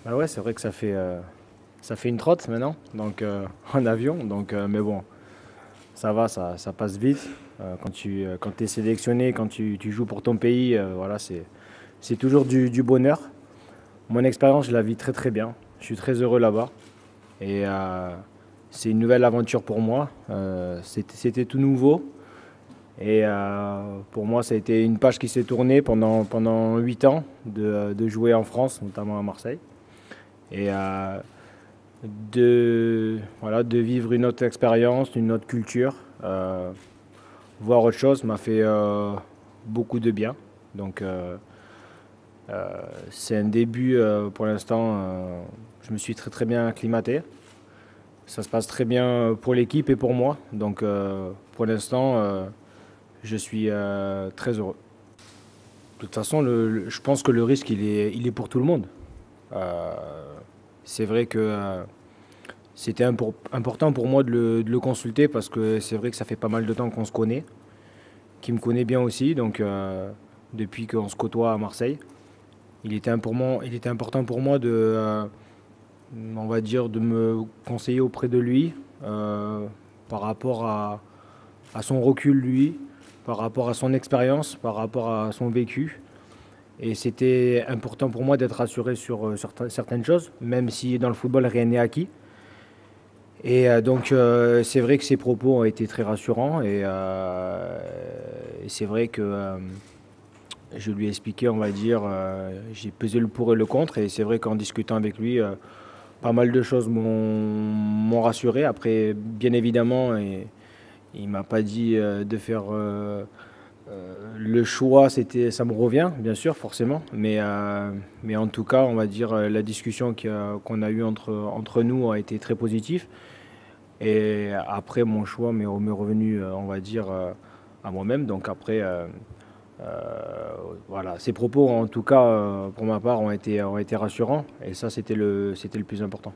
Bah ouais, c'est vrai que ça fait une trotte maintenant, donc en avion. Donc, mais bon, ça va, ça passe vite. Quand tu es sélectionné, quand tu joues pour ton pays, voilà, c'est toujours du bonheur. Mon expérience, je la vis très très bien. Je suis très heureux là-bas. Et c'est une nouvelle aventure pour moi. C'était tout nouveau. Et pour moi, ça a été une page qui s'est tournée pendant 8 ans de jouer en France, notamment à Marseille. Et voilà, de vivre une autre expérience, une autre culture, voir autre chose m'a fait beaucoup de bien. Donc c'est un début pour l'instant. Je me suis très très bien acclimaté. Ça se passe très bien pour l'équipe et pour moi. Donc pour l'instant, je suis très heureux. De toute façon, je pense que le risque, il est pour tout le monde. Euh, c'est vrai que c'était important pour moi de le consulter parce que c'est vrai que ça fait pas mal de temps qu'on se connaît, qu'il me connaît bien aussi, donc depuis qu'on se côtoie à Marseille. Il était important pour moi on va dire, de me conseiller auprès de lui par rapport à son recul, lui, par rapport à son expérience, par rapport à son vécu. Et c'était important pour moi d'être rassuré sur certaines choses, même si dans le football, rien n'est acquis. Et donc, c'est vrai que ses propos ont été très rassurants. Et c'est vrai que je lui ai expliqué, on va dire, j'ai pesé le pour et le contre. Et c'est vrai qu'en discutant avec lui, pas mal de choses m'ont rassuré. Après, bien évidemment, il m'a pas dit de faire le choix, ça me revient, bien sûr, forcément. Mais en tout cas, on va dire, la discussion qu'on a eue entre nous a été très positive. Et après, mon choix m'est revenu, on va dire, à moi-même. Donc après, voilà, ces propos, en tout cas, pour ma part, ont été rassurants. Et ça, c'était le plus important.